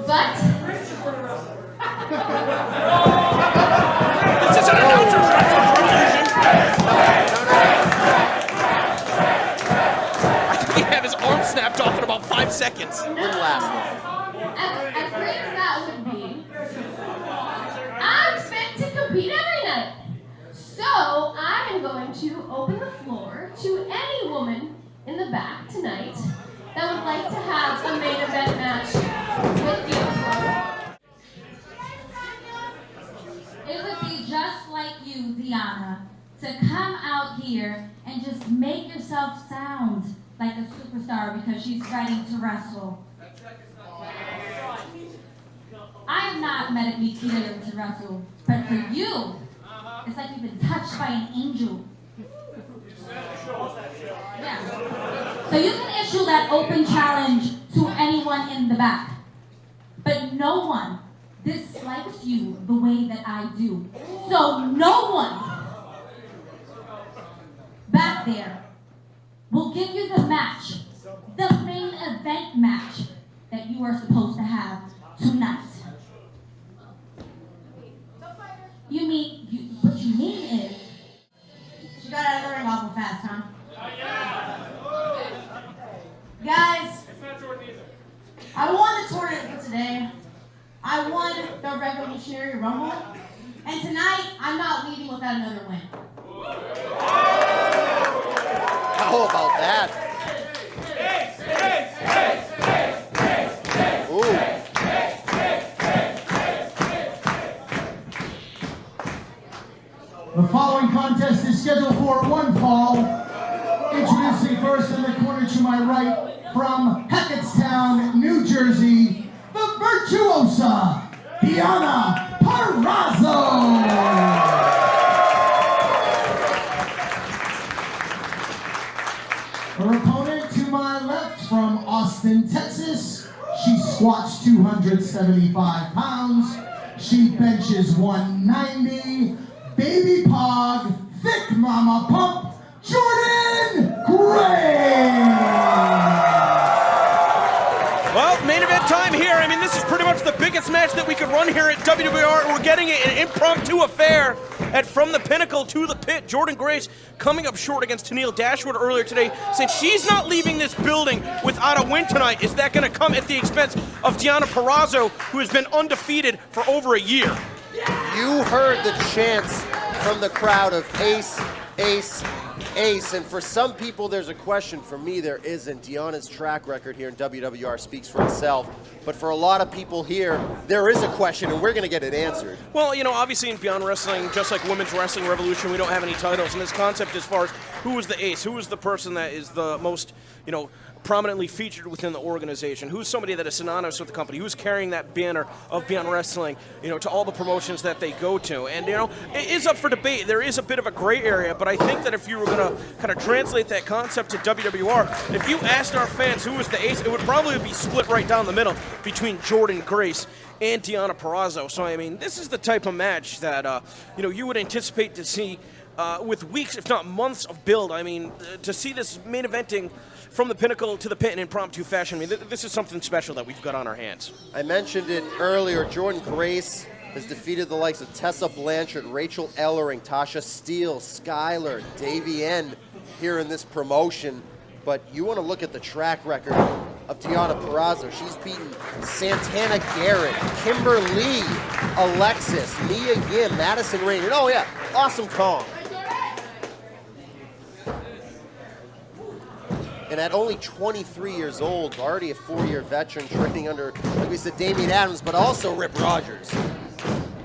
But this is an announcer's revolution. I think he have his arm snapped off in about 5 seconds. Wouldn't last long. as great as that would be, I'm fit to compete every night. So I am going to open the floor to any woman in the back tonight that would like to have a main event match with you. It would be just like you, Deonna, to come out here and just make yourself sound like a superstar because she's ready to wrestle. I am not medically cleared to wrestle, but for you, it's like you've been touched by an angel. Yeah. So you can issue that open challenge to anyone in the back, but no one dislikes you the way that I do. So no one back there will give you the match, the main event match that you are supposed to have tonight. What you mean is, she got out of the ring awful fast, huh? Guys, I won the tournament for today. I won the Revolutionary Rumble, and tonight I'm not leaving without another win. How about that? Ooh. The following contest is scheduled for one fall. Introducing first in the corner to my right, from Hackettstown, New Jersey, the virtuosa, Deonna Purrazzo. Her opponent to my left, from Austin, Texas, she squats 275 pounds, she benches 190, baby pog, thick mama pump, Jordynne Gray! Well, main event time here. I mean, this is pretty much the biggest match that we could run here at WWR. We're getting an impromptu affair at From the Pinnacle to the Pit. Jordynne Grace coming up short against Tennille Dashwood earlier today. Since she's not leaving this building without a win tonight, is that going to come at the expense of Deonna Purrazzo, who has been undefeated for over a year? You heard the chants from the crowd of ace, ace, ace, and for some people there's a question. For me there isn't. Deonna's track record here in WWR speaks for itself, but for a lot of people here there is a question, and we're going to get it answered. Well, you know, obviously in Beyond Wrestling, just like Women's Wrestling Revolution, we don't have any titles, and this concept as far as who is the ace, who is the person that is the most, you know, prominently featured within the organization, who's somebody that is synonymous with the company, who's carrying that banner of Beyond Wrestling, you know, to all the promotions that they go to. And, you know, it is up for debate. There is a bit of a gray area, but I think that if you were going to kind of translate that concept to WWR, if you asked our fans who was the ace, it would probably be split right down the middle between Jordynne Grace and Deonna Purrazzo. So, I mean, this is the type of match that, you know, you would anticipate to see with weeks, if not months of build. I mean, to see this main eventing From the Pinnacle to the Pit in impromptu fashion, I mean, this is something special that we've got on our hands. I mentioned it earlier, Jordynne Grace has defeated the likes of Tessa Blanchard, Rachel Ellering, Tasha Steele, Skylar, Davey End here in this promotion. But you want to look at the track record of Deonna Purrazzo. She's beaten Santana Garrett, Kimber Lee, Alexis, Mia Yim, Madison Rain, and oh yeah, Awesome Kong. And at only 23 years old, already a 4-year veteran training under, like we said, Damian Adams, but also Rip Rogers.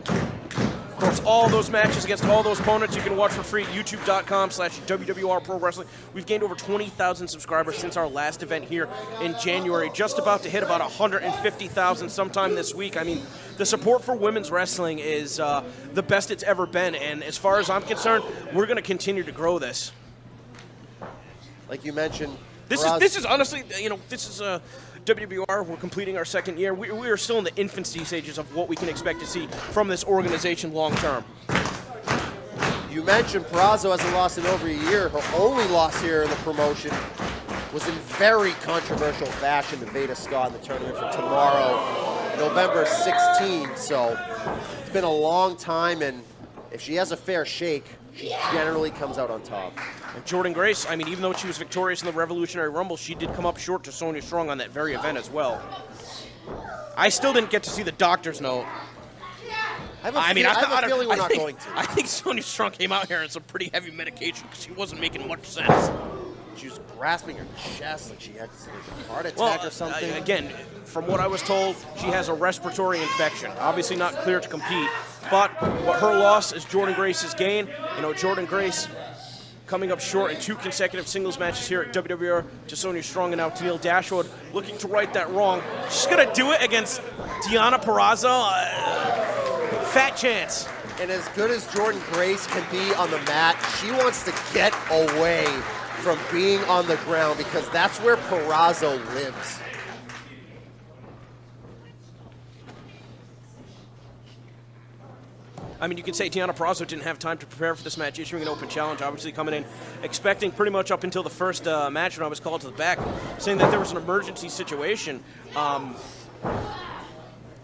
Of course, all those matches against all those opponents you can watch for free at youtube.com/WWR Pro Wrestling. We've gained over 20,000 subscribers since our last event here in January, just about to hit about 150,000 sometime this week. I mean, the support for women's wrestling is the best it's ever been, and as far as I'm concerned, we're going to continue to grow this. Like you mentioned, this is honestly, you know, this is WWR. We're completing our second year. We are still in the infancy stages of what we can expect to see from this organization long term. You mentioned Purrazzo hasn't lost in over a year. Her only loss here in the promotion was in very controversial fashion to Veda Scott in the tournament for tomorrow. November 16th, so it's been a long time, and if she has a fair shake, she generally comes out on top. And Jordynne Grace, I mean, even though she was victorious in the Revolutionary Rumble, she did come up short to Sonya Strong on that very event as well. I still didn't get to see the doctor's note. I have a feeling we're not going to. I think Sonya Strong came out here on some pretty heavy medication because she wasn't making much sense. She was grasping her chest like she had a heart attack or something. Again, from what I was told, she has a respiratory infection. Obviously not clear to compete, but her loss is Jordynne Grace's gain. You know, Jordynne Grace coming up short in 2 consecutive singles matches here at WWR to Sonya Strong and now Tennille Dashwood, looking to right that wrong. She's going to do it against Deonna Purrazzo. Fat chance. And as good as Jordynne Grace can be on the mat, she wants to get away from being on the ground because that's where Purrazzo lives. I mean, you could say Deonna Purrazzo didn't have time to prepare for this match, issuing an open challenge, obviously coming in expecting pretty much up until the first match when I was called to the back, saying that there was an emergency situation.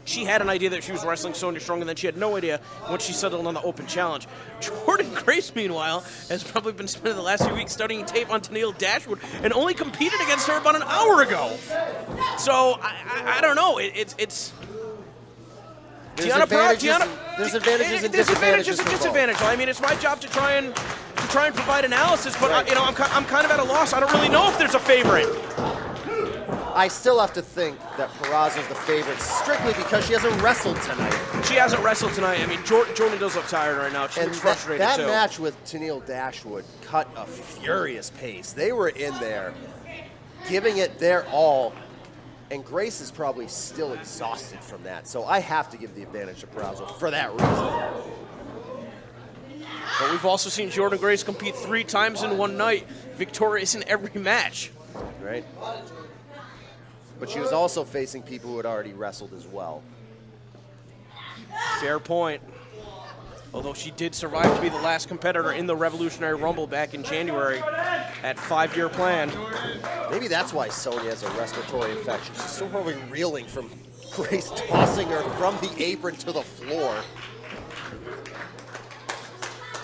She had an idea that she was wrestling Sonya Strong, and then she had no idea once she settled on the open challenge. Jordynne Grace, meanwhile, has probably been spending the last few weeks studying tape on Tennille Dashwood and only competed against her about an hour ago. So, I don't know. There's advantages and disadvantages. I mean, it's my job to try and provide analysis, but right. I'm kind of at a loss. I don't really know if there's a favorite. I still have to think that Purrazzo's the favorite strictly because she hasn't wrestled tonight. She hasn't wrestled tonight. I mean, Jordynne does look tired right now. She looks frustrated that too. That match with Tennille Dashwood cut a furious pace. They were in there, giving it their all, and Grace is probably still exhausted from that. So I have to give the advantage to Purrazzo for that reason. But we've also seen Jordynne Grace compete 3 times in one night, victorious in every match. Right? But she was also facing people who had already wrestled as well. Fair point. Although she did survive to be the last competitor in the Revolutionary Rumble back in January at 5-year plan. Maybe that's why Sonya has a respiratory infection. She's still probably reeling from Grace tossing her from the apron to the floor.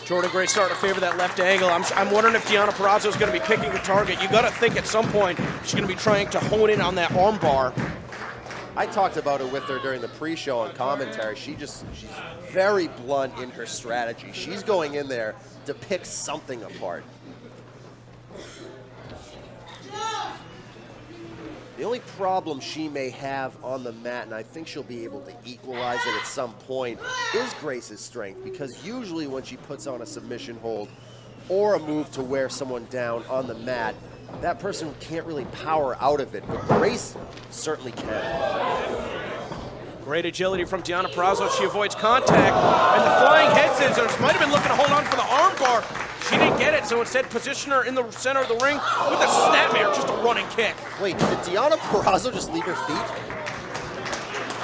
Jordynne Grace starting to favor that left angle. I'm wondering if Deonna Purrazzo is going to be picking a target. You got to think at some point she's going to be trying to hone in on that arm bar. I talked about it with her during the pre-show on commentary. She's very blunt in her strategy. She's going in there to pick something apart. The only problem she may have on the mat, and I think she'll be able to equalize it at some point, is Grace's strength, because usually when she puts on a submission hold or a move to wear someone down on the mat, that person can't really power out of it, but Grace certainly can. Great agility from Deonna Purrazzo. She avoids contact, and the flying head scissors might have been looking to hold on for the arm bar. She didn't get it, so instead position her in the center of the ring with a snapmare, just a running kick. Wait, did Deonna Purrazzo just leave her feet?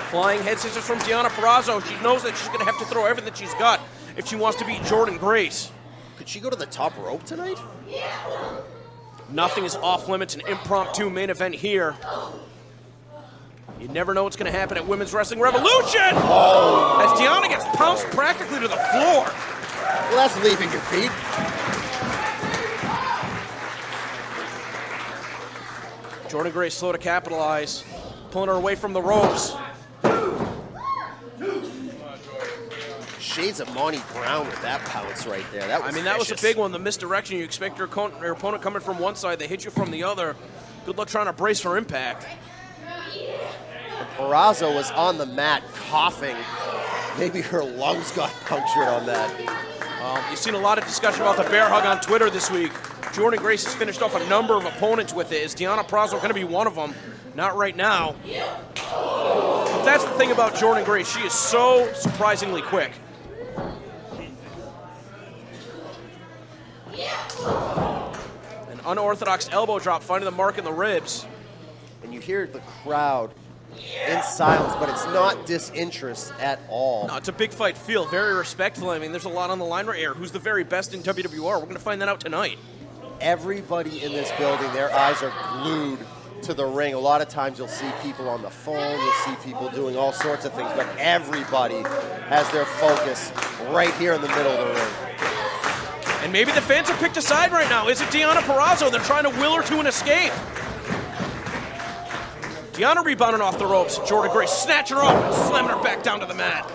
Flying head scissors from Deonna Purrazzo. She knows that she's going to have to throw everything she's got if she wants to beat Jordynne Grace. Could she go to the top rope tonight? Nothing is off limits, an impromptu main event here. You never know what's going to happen at Women's Wrestling Revolution! Oh. As Deonna gets pounced practically to the floor. Well, that's leaving your feet. Jordynne Grace slow to capitalize, pulling her away from the ropes. Shades of Monty Brown with that pounce right there. That was that was a big one, the misdirection. You expect your opponent coming from one side, they hit you from the other. Good luck trying to brace for impact. Purrazzo was on the mat coughing. Maybe her lungs got punctured on that. You've seen a lot of discussion about the bear hug on Twitter this week. Jordynne Grace has finished off a number of opponents with it. Is Deonna Purrazzo going to be one of them? Not right now. But that's the thing about Jordynne Grace. She is so surprisingly quick. An unorthodox elbow drop, finding the mark in the ribs. And you hear the crowd in silence, but it's not disinterest at all. No, it's a big fight feel, very respectful. I mean, there's a lot on the line right here. Who's the very best in WWR? We're going to find that out tonight. Everybody in this building, their eyes are glued to the ring. A lot of times you'll see people on the phone, you'll see people doing all sorts of things, but everybody has their focus right here in the middle of the ring. And maybe the fans have picked a side right now. Is it Deonna Purrazzo? They're trying to will her to an escape. Deonna rebounding off the ropes. Jordynne Grace snatching her up and slamming her back down to the mat.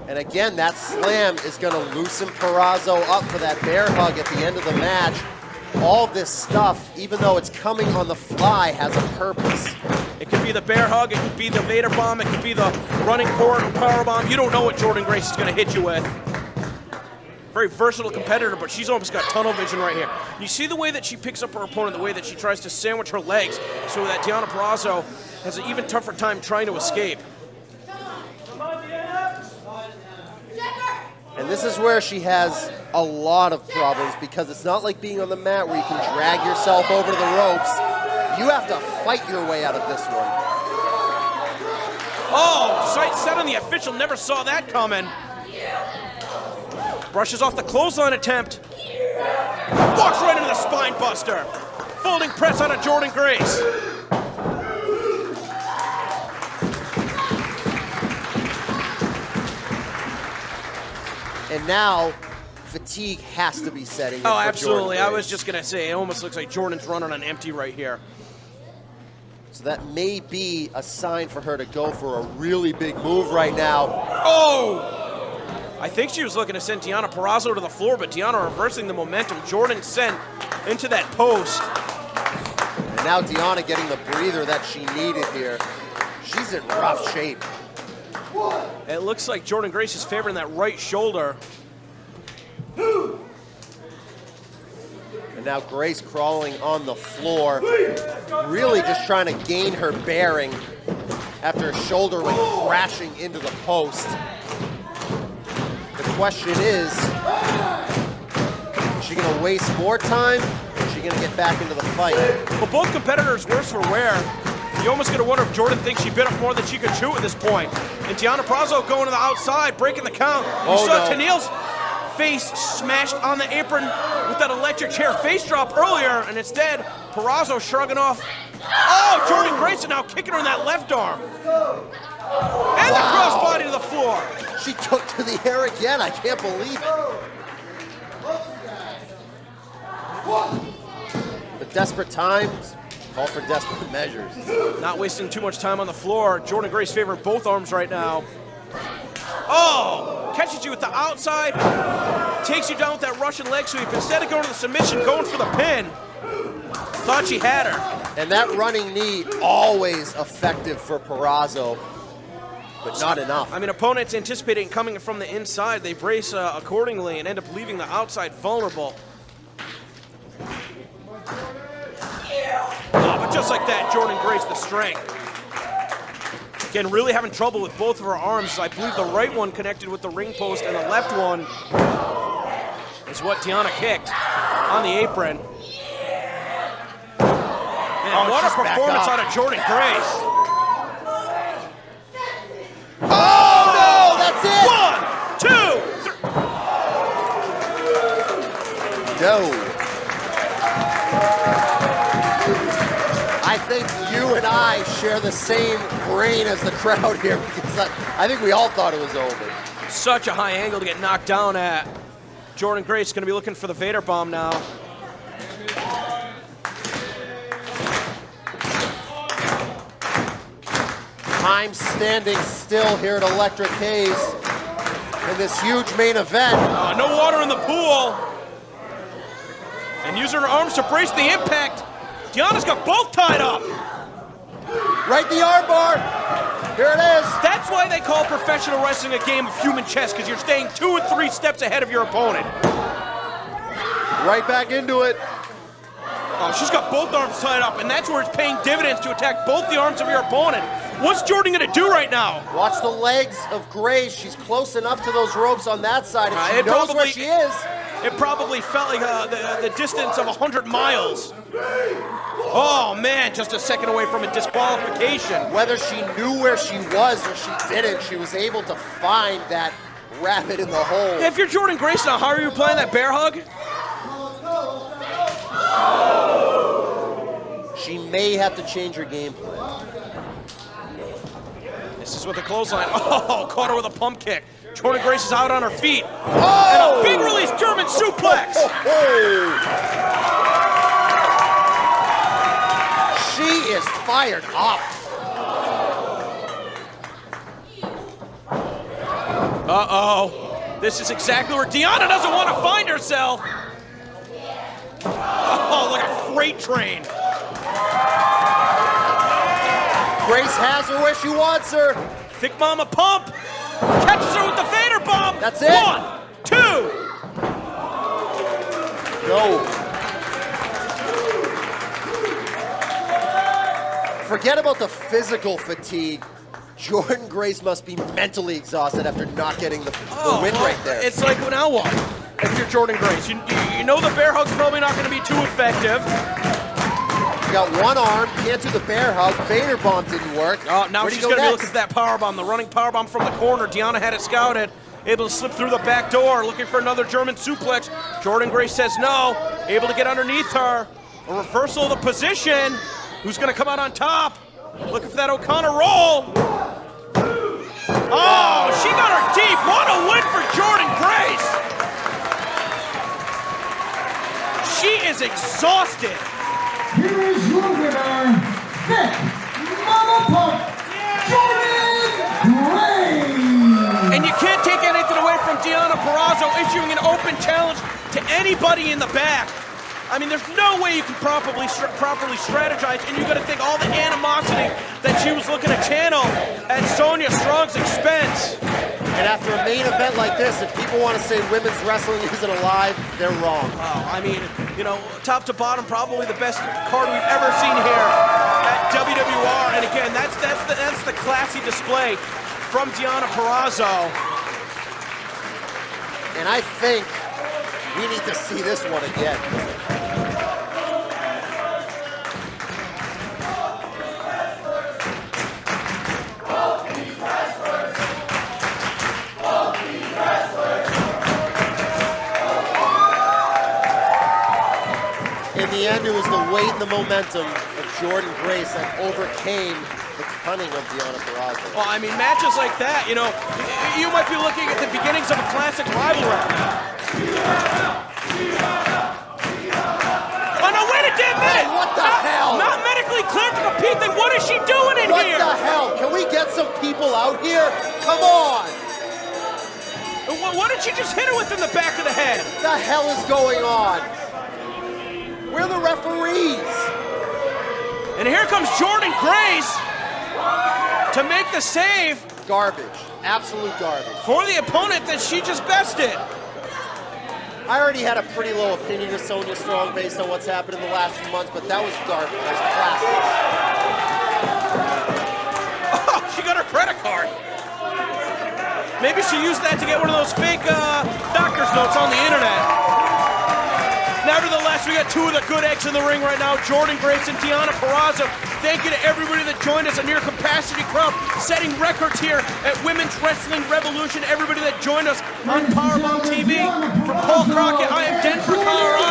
And again, that slam is going to loosen Purrazzo up for that bear hug at the end of the match. All this stuff, even though it's coming on the fly, has a purpose. It could be the bear hug, it could be the Vader bomb, it could be the running forward power bomb. You don't know what Jordynne Grace is going to hit you with. Very versatile competitor, but she's almost got tunnel vision right here. You see the way that she picks up her opponent, the way that she tries to sandwich her legs, so that Deonna Purrazzo has an even tougher time trying to escape. And this is where she has a lot of problems, because it's not like being on the mat where you can drag yourself over the ropes. You have to fight your way out of this one. Oh, sight set on the official, never saw that coming. Brushes off the clothesline attempt. Walks right into the spine buster. Folding press out of Jordynne Grace. And now, fatigue has to be setting in for absolutely. Jordynne Grace. I was just going to say, it almost looks like Jordynne's running on empty right here. So that may be a sign for her to go for a really big move right now. Oh! I think she was looking to send Deonna Purrazzo to the floor, but Deonna reversing the momentum. Jordynne sent into that post. And now Deonna getting the breather that she needed here. She's in rough shape. It looks like Jordynne Grace is favoring that right shoulder. And now Grace crawling on the floor, really just trying to gain her bearing after her shoulder went crashing into the post. The question is she going to waste more time, or is she going to get back into the fight? Well, both competitors worse for wear. You almost got to wonder if Jordynne thinks she bit off more than she could chew at this point. And Deonna Purrazzo going to the outside, breaking the count. You saw Tenille's face smashed on the apron with that electric chair face drop earlier, and instead, Purrazzo shrugging off. Oh, Jordynne Grace now kicking her in that left arm. And the crossbody to the floor. She took to the air again. I can't believe it. The desperate times call for desperate measures. Not wasting too much time on the floor. Jordynne Grace favoring both arms right now. Oh, catches you with the outside, takes you down with that Russian leg sweep. Instead of going to the submission, going for the pin. Thought she had her. And that running knee, always effective for Purrazzo, but not enough. I mean, opponents anticipating coming from the inside, they brace accordingly and end up leaving the outside vulnerable. Oh, but just like that, Jordynne Grace, the strength. Again, really having trouble with both of her arms. I believe the right one connected with the ring post, and the left one is what Deonna kicked on the apron. Man, what a performance out of Jordynne Grace. Oh, no, that's it. 1, 2, 3. No. I think you and I share the same brain as the crowd here, because I think we all thought it was over. Such a high angle to get knocked down at. Jordynne Grace going to be looking for the Vader bomb now. Time standing still here at Electric Haze in this huge main event. No water in the pool. And using her arms to brace the impact. Deonna's got both tied up. Right the armbar. Here it is. That's why they call professional wrestling a game of human chess, because you're staying 2 and 3 steps ahead of your opponent. Right back into it. Oh, she's got both arms tied up, and that's where it's paying dividends to attack both the arms of your opponent. What's Jordynne going to do right now? Watch the legs of Grace. She's close enough to those ropes on that side. If she knows where she is. It probably felt like the distance of 100 miles. Oh, man, just a second away from a disqualification. Whether she knew where she was or she didn't, she was able to find that rabbit in the hole. If you're Jordynne Grace now, how are you applying that bear hug? she may have to change her game plan. This is with a clothesline. Oh, caught her with a pump kick. Jordynne Grace is out on her feet. Oh! And a big release German suplex. She is fired up. Uh-oh. This is exactly where Deonna doesn't want to find herself. Oh, like a freight train. Grace has her where she wants her. Thick Mama pump. Catches her with the Vader bomb. That's it. 1, 2. No. Forget about the physical fatigue. Jordynne Grace must be mentally exhausted after not getting the win right there. It's like now what? If you're Jordynne Grace, you know the bear hug's probably not going to be too effective. You got one arm, can't do the bear hug. Vader bomb didn't work. Now she's going to be looking for that power bomb, the running power bomb from the corner. Deonna had it scouted, able to slip through the back door, looking for another German suplex. Jordynne Grace says no, able to get underneath her. A reversal of the position. Who's going to come out on top? Looking for that O'Connor roll. Oh, she got her deep. What a win for Jordynne Grace. She is exhausted. Here is your winner, Thick Mama Pump, Jordynne Grace. And you can't take anything away from Deonna Purrazzo issuing an open challenge to anybody in the back. I mean, there's no way you can properly strategize, and you got to think all the animosity that she was looking to channel at Sonya Strong's expense. And after a main event like this, if people want to say women's wrestling isn't alive, they're wrong. Oh, I mean, you know, top to bottom, probably the best card we've ever seen here at WWR. And again, that's the classy display from Deonna Purrazzo. And I think we need to see this one again. In the end, it was the weight and the momentum of Jordynne Grace that overcame the cunning of Deonna Purrazzo. Well, I mean, matches like that, you know, you might be looking at the beginnings of a classic rivalry. Oh, no, wait a damn minute! Hey, what the hell? Not medically cleared to compete, then what is she doing in here? What the hell? Can we get some people out here? Come on! What did she just hit her with in the back of the head? What the hell is going on? We're the referees. And here comes Jordynne Grace to make the save. Garbage. Absolute garbage. For the opponent that she just bested. I already had a pretty low opinion of Sonya Strong based on what's happened in the last few months, but that was garbage. That was classic. Oh, she got her credit card. Maybe she used that to get one of those fake doctor's notes on the internet. Nevertheless, we got two of the good eggs in the ring right now, Jordynne Grace and Deonna Purrazzo. Thank you to everybody that joined us, a near capacity crowd, setting records here at Women's Wrestling Revolution. Everybody that joined us on Powerbomb TV. From Paul Crockett, I am Denver, Colorado.